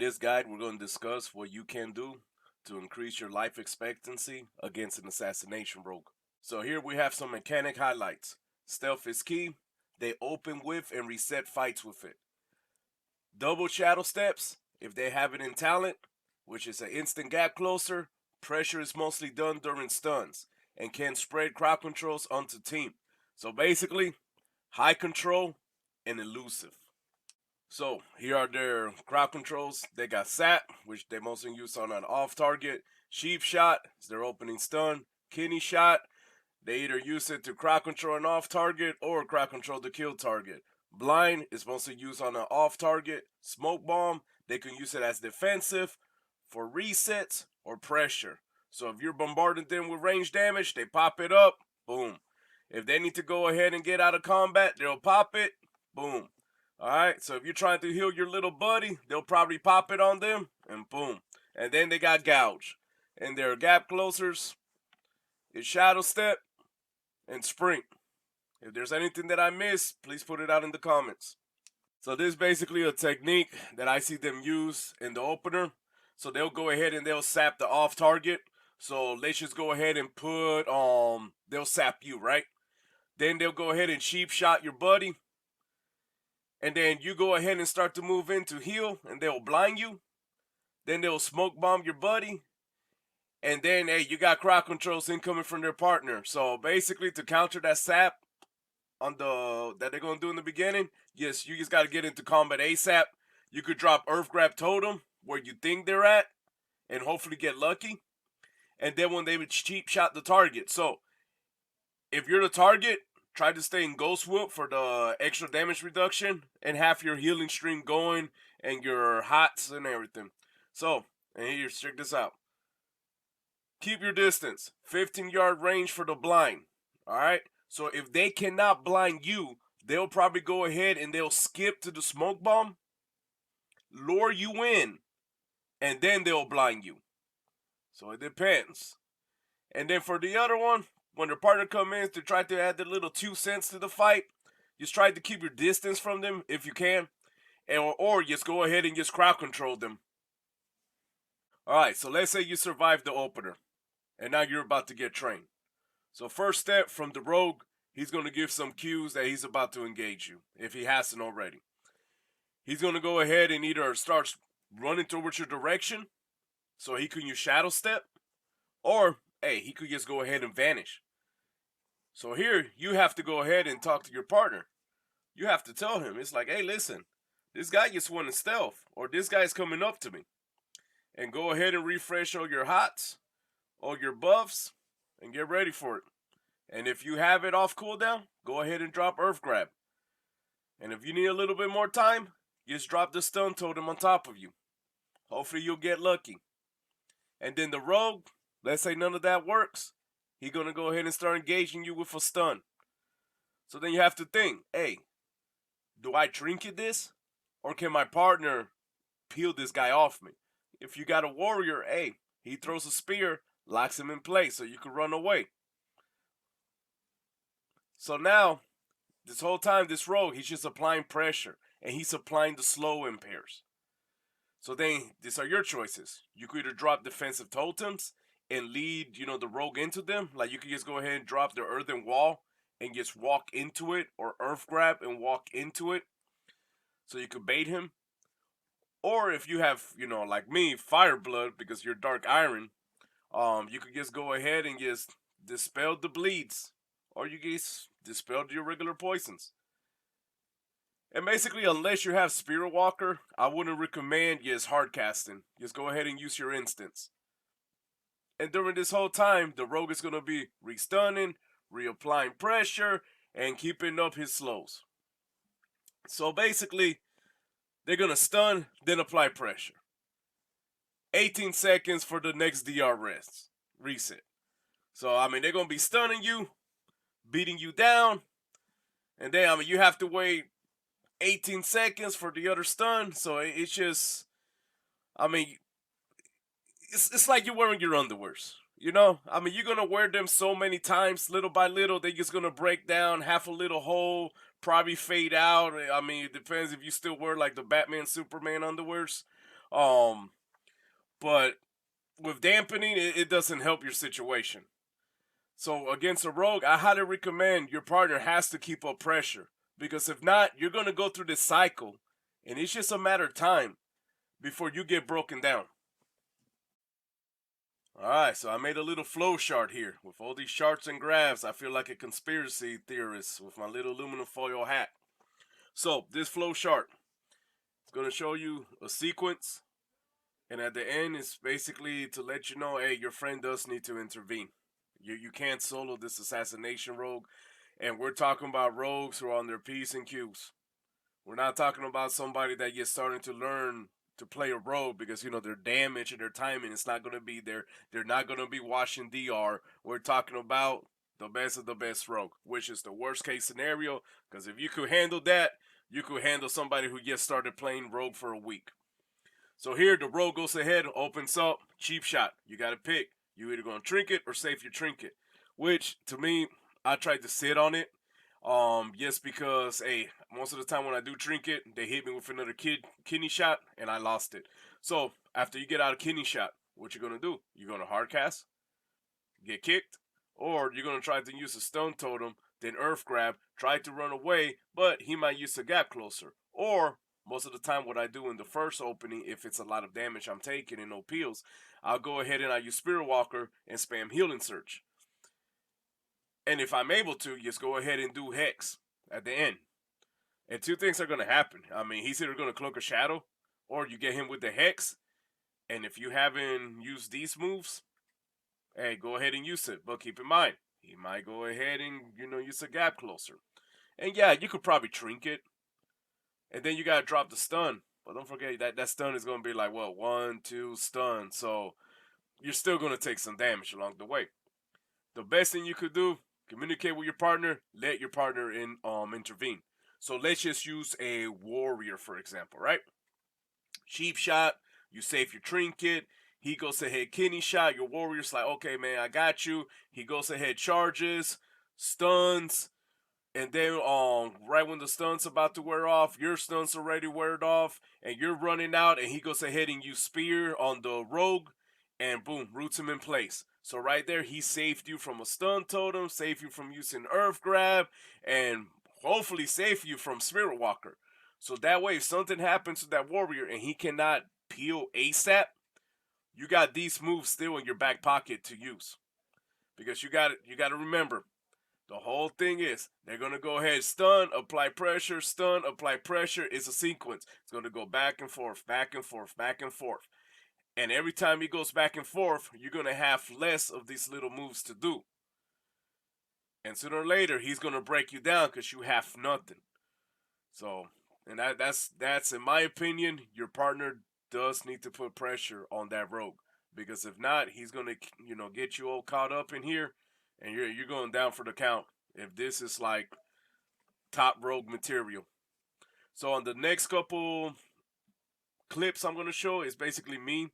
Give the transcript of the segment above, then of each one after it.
this guide, we're going to discuss what you can do to increase your life expectancy against an assassination rogue. So here we have some mechanic highlights. Stealth is key. They open with and reset fights with it. Double shadow steps, if they have it in talent, which is an instant gap closer, pressure is mostly done during stuns and can spread crowd controls onto team. So basically, high control and elusive. So here are their crowd controls. They got Sap, which they mostly use on an off target. Sheep Shot is their opening stun. Kidney Shot, they either use it to crowd control an off target or crowd control the kill target. Blind is mostly used on an off target. Smoke Bomb, they can use it as defensive, for resets, or pressure. So if you're bombarding them with range damage, they pop it up, boom. If they need to go ahead and get out of combat, they'll pop it, boom. Alright, so if you're trying to heal your little buddy, they'll probably pop it on them, and boom. And then they got Gouge. And their gap closers is Shadow Step and Sprint. If there's anything that I missed, please put it out in the comments. So this is basically a technique that I see them use in the opener. So they'll go ahead and they'll sap the off target. So let's just go ahead and put, they'll sap you, right? Then they'll go ahead and sheep shot your buddy. And then you go ahead and start to move in to heal, and they'll blind you. Then they'll smoke bomb your buddy. And then, hey, you got crowd controls incoming from their partner. So basically, to counter that sap on that they're gonna do in the beginning, yes, you just gotta get into combat ASAP. You could drop Earth Grab Totem where you think they're at, and hopefully get lucky. And then when they would cheap shot the target. So if you're the target, try to stay in Ghost Whoop for the extra damage reduction and have your healing stream going and your hots and everything. So, and here, check this out. Keep your distance. 15-yard range for the blind. Alright? So if they cannot blind you, they'll probably go ahead and they'll skip to the smoke bomb, lure you in, and then they'll blind you. So it depends. And then for the other one, when their partner comes in to try to add their little 2 cents to the fight, just try to keep your distance from them if you can. Or just go ahead and just crowd control them. Alright, so let's say you survived the opener. And now you're about to get trained. So first step from the rogue, he's going to give some cues that he's about to engage you, if he hasn't already. He's going to go ahead and either start running towards your direction, so he can use Shadow Step, or, hey, he could just go ahead and vanish. So here, you have to go ahead and talk to your partner. You have to tell him, it's like, hey, listen, this guy just wanted stealth, or this guy's coming up to me. And go ahead and refresh all your hots, all your buffs, and get ready for it. And if you have it off cooldown, go ahead and drop Earth Grab. And if you need a little bit more time, just drop the stun totem on top of you. Hopefully you'll get lucky. And then the rogue, let's say none of that works, he's going to go ahead and start engaging you with a stun. So then you have to think, hey, do I trinket this? Or can my partner peel this guy off me? If you got a warrior, hey, he throws a spear, locks him in place so you can run away. So now, this whole time, this rogue, he's just applying pressure. And he's applying the slow impairs. So then, these are your choices. You could either drop defensive totems and lead, the rogue into them. Like, you could just go ahead and drop the earthen wall and just walk into it. Or Earth Grab and walk into it. So you could bait him. Or if you have, like me, Fire Blood, because you're Dark Iron, you could just go ahead and just dispel the bleeds. Or you just dispel your regular poisons. And basically, unless you have Spirit Walker, I wouldn't recommend just hard casting. Just go ahead and use your instants. And during this whole time, the rogue is going to be restunning, reapplying pressure, and keeping up his slows. So basically, they're going to stun, then apply pressure. 18 seconds for the next DR reset. So, they're going to be stunning you, beating you down, and then, you have to wait 18 seconds for the other stun. So it's just, it's like you're wearing your underwears. You're going to wear them so many times, little by little, they're just going to break down, half a little hole, probably fade out. It depends if you still wear like the Batman, Superman underwears. Um, but with dampening, it doesn't help your situation. So against a rogue, I highly recommend your partner has to keep up pressure. Because if not, you're going to go through this cycle. And it's just a matter of time before you get broken down. Alright, so I made a little flow chart here. With all these charts and graphs, I feel like a conspiracy theorist with my little aluminum foil hat. So, this flow chart is going to show you a sequence. And at the end, it's basically to let you know, hey, your friend does need to intervene. You can't solo this assassination rogue. And we're talking about rogues who are on their P's and Q's. We're not talking about somebody that you're starting to learn to play a rogue because, you know, their damage and their timing is not going to be there. They're not going to be watching DR. We're talking about the best of the best rogue, which is the worst case scenario. Because if you could handle that, you could handle somebody who just started playing rogue for a week. So here, the rogue goes ahead, opens up, cheap shot. You got to pick. You either going to trinket or save your trinket. Which, to me, I tried to sit on it. Just because, hey, most of the time when I do trinket, they hit me with another kidney shot, and I lost it. So, after you get out of kidney shot, what you're going to do? You're going to hard cast, get kicked, or you're going to try to use a stun totem, then earth grab, try to run away, but he might use a gap closer. Or, most of the time what I do in the first opening, if it's a lot of damage I'm taking and no peels, I'll go ahead and I use Spirit Walker and spam Healing Surge. And if I'm able to, just go ahead and do Hex at the end. And two things are going to happen. I mean, he's either going to cloak a shadow, or you get him with the Hex. And if you haven't used these moves, hey, go ahead and use it. But keep in mind, he might go ahead and, use a gap closer. And yeah, you could probably trinket. And then you got to drop the stun. But don't forget, that stun is going to be like, 1, 2, stun. So you're still going to take some damage along the way. The best thing you could do, communicate with your partner, let your partner intervene. So let's just use a warrior, for example, right? Cheap shot, you save your trinket, he goes ahead, kidney shot, your warrior's like, okay, man, I got you. He goes ahead, charges, stuns, and then right when the stun's about to wear off, your stun's already weared off, and you're running out, and he goes ahead and use spear on the rogue, and boom, roots him in place. So right there, he saved you from a stun totem, saved you from using earth grab, and hopefully saved you from Spirit Walker. So that way, if something happens to that warrior and he cannot peel ASAP, you got these moves still in your back pocket to use. Because you got to remember, the whole thing is, they're going to go ahead, stun, apply pressure, stun, apply pressure. It's a sequence. It's going to go back and forth, back and forth, back and forth. And every time he goes back and forth, you're going to have less of these little moves to do. And sooner or later, he's going to break you down because you have nothing. So, and that's in my opinion, your partner does need to put pressure on that rogue. Because if not, he's going to, get you all caught up in here. And you're going down for the count. If this is like top rogue material. So on the next couple clips I'm going to show is basically me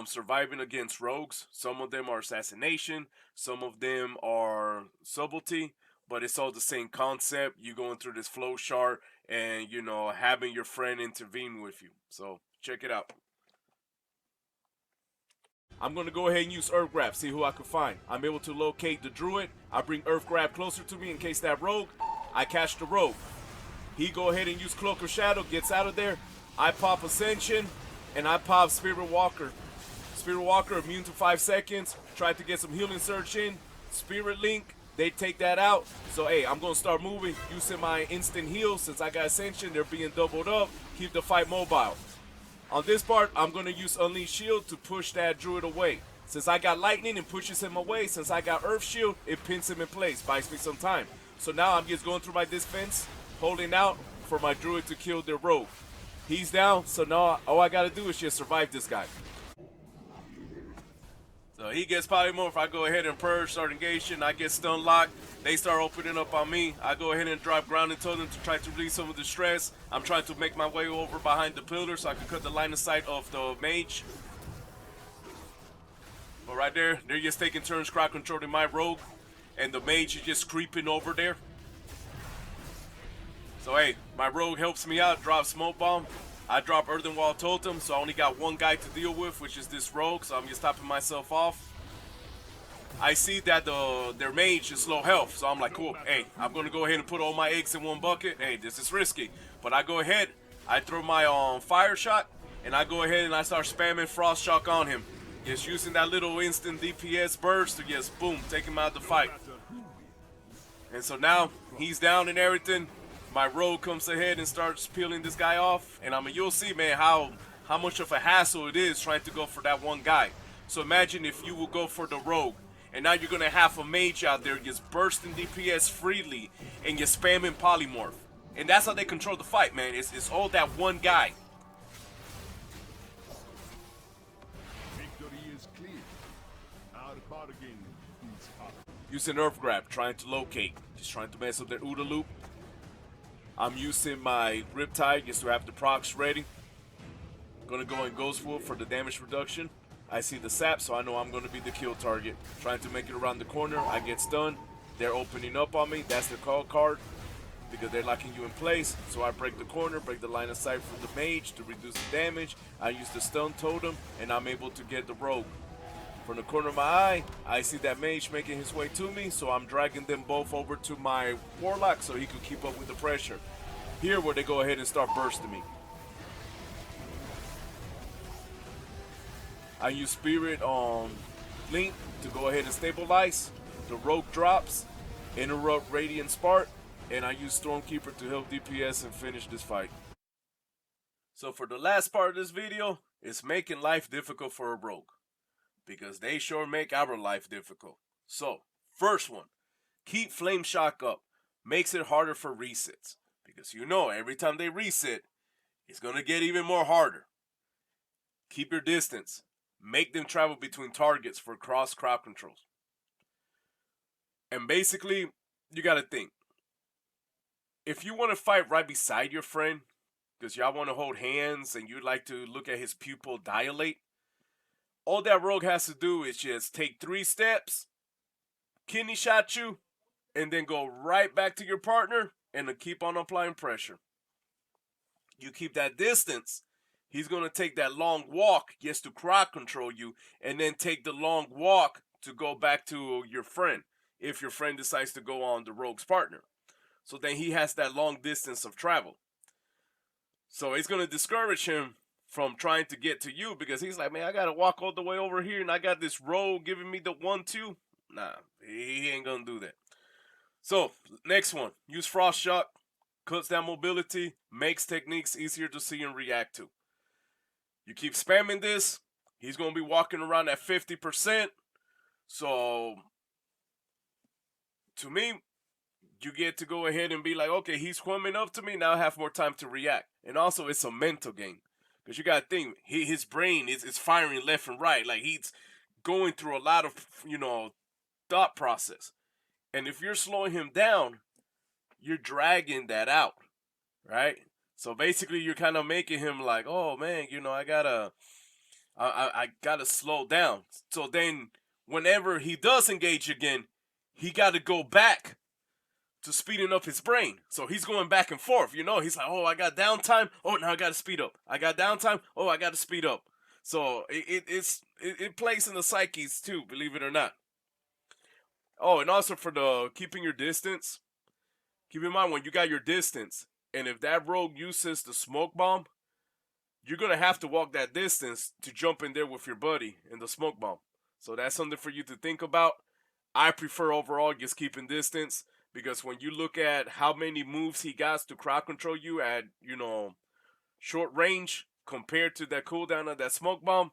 surviving against rogues. Some of them are assassination, some of them are subtlety, but it's all the same concept. You going through this flow chart and having your friend intervene with you. So check it out. I'm going to go ahead and use Earth Grab, see who I can find. I'm able to locate the Druid. I bring Earth Grab closer to me in case that rogue. I catch the rogue. He go ahead and use Cloak of Shadow, gets out of there. I pop Ascension, and I pop Spirit Walker. Spirit Walker immune to 5 seconds. Tried to get some Healing Surge in. Spirit Link, they take that out. So, hey, I'm going to start moving, using my instant heal. Since I got Ascension, they're being doubled up. Keep the fight mobile. On this part, I'm going to use Unleash Shield to push that Druid away. Since I got Lightning, it pushes him away. Since I got Earth Shield, it pins him in place, buys me some time. So now I'm just going through my defense, holding out for my Druid to kill the rogue. He's down, so now all I got to do is just survive this guy. So he gets polymorph, I go ahead and purge, start engaging, I get stun locked, they start opening up on me, I go ahead and drop grounding totem to try to release some of the stress. I'm trying to make my way over behind the pillar so I can cut the line of sight of the mage. But right there, they're just taking turns crowd controlling my rogue, and the mage is just creeping over there. So hey, my rogue helps me out, drops smoke bomb. I drop Earthen Wall Totem, so I only got one guy to deal with, which is this rogue, so I'm just topping myself off. I see that their mage is low health, so I'm like, cool, hey, I'm going to go ahead and put all my eggs in one bucket. Hey, this is risky. But I go ahead, I throw my fire shot, and I go ahead and I start spamming Frost Shock on him. Just using that little instant DPS burst to just, boom, take him out of the fight. And so now, he's down and everything. My rogue comes ahead and starts peeling this guy off. And I mean, you'll see, man, how much of a hassle it is trying to go for that one guy. So imagine if you will go for the rogue. And now you're going to have a mage out there just bursting DPS freely and just spamming polymorph. And that's how they control the fight, man. It's all that one guy. Victory is clear. Our bargain is up. Using Earth Grab, trying to locate. Just trying to mess up their OODA loop. I'm using my Riptide just to have the procs ready. Gonna go in Ghost Wolf for the damage reduction. I see the sap, so I know I'm gonna be the kill target. Trying to make it around the corner, I get stunned. They're opening up on me, that's their call card. Because they're locking you in place, so I break the corner, break the line of sight from the mage to reduce the damage. I use the stun totem, and I'm able to get the rogue. From the corner of my eye, I see that mage making his way to me, so I'm dragging them both over to my warlock so he could keep up with the pressure. Here where they go ahead and start bursting me. I use Spirit on Link to go ahead and stabilize. The rogue drops, interrupt Radiant Spark, and I use Stormkeeper to help DPS and finish this fight. So for the last part of this video, it's making life difficult for a rogue. Because they sure make our life difficult. So, first one, keep Flame Shock up. Makes it harder for resets. Because you know, every time they reset, it's going to get even more harder. Keep your distance. Make them travel between targets for cross crowd controls. And basically, you got to think. If you want to fight right beside your friend, because y'all want to hold hands and you'd like to look at his pupil dilate, all that rogue has to do is just take 3 steps, kidney shot you, and then go right back to your partner and then keep on applying pressure. You keep that distance, he's going to take that long walk just to crowd control you and then take the long walk to go back to your friend if your friend decides to go on the rogue's partner. So then he has that long distance of travel. So it's going to discourage him from trying to get to you because he's like, man, I got to walk all the way over here and I got this rogue giving me the 1-2. Nah, he ain't going to do that. So, next one. Use Frost Shock. Cuts down mobility. Makes techniques easier to see and react to. You keep spamming this. He's going to be walking around at 50%. So, to me, you get to go ahead and be like, okay, he's coming up to me. Now I have more time to react. And also, it's a mental game. Because you got to think, his brain is firing left and right. Like, he's going through a lot of, thought process. And if you're slowing him down, you're dragging that out, right? So basically, you're kind of making him like, oh, man, I gotta slow down. So then, whenever he does engage again, he got to go back to speeding up his brain. So he's going back and forth, He's like, oh, I got downtime. Oh, now I got to speed up. I got downtime. Oh, I got to speed up. So it plays in the psyches too, believe it or not. Oh, and also for the keeping your distance, keep in mind when you got your distance, and if that rogue uses the smoke bomb, you're going to have to walk that distance to jump in there with your buddy in the smoke bomb. So that's something for you to think about. I prefer overall just keeping distance. Because when you look at how many moves he got to crowd control you at, short range compared to that cooldown of that smoke bomb,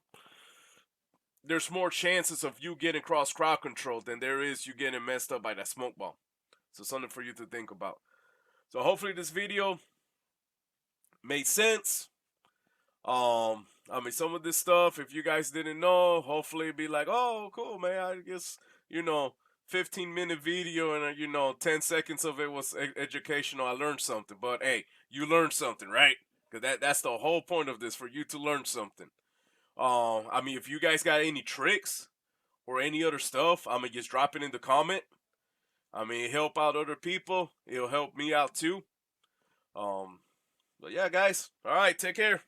there's more chances of you getting cross crowd control than there is you getting messed up by that smoke bomb. So something for you to think about. So hopefully this video made sense. Some of this stuff, if you guys didn't know, hopefully it'd be like, oh, cool, man, I guess, 15-minute video and 10 seconds of it was educational. I learned something, but hey, you learned something, right? Because that's the whole point of this, for you to learn something. If you guys got any tricks or any other stuff, just drop it in the comment. Help out other people. It'll help me out too. But But yeah, guys. All right, take care.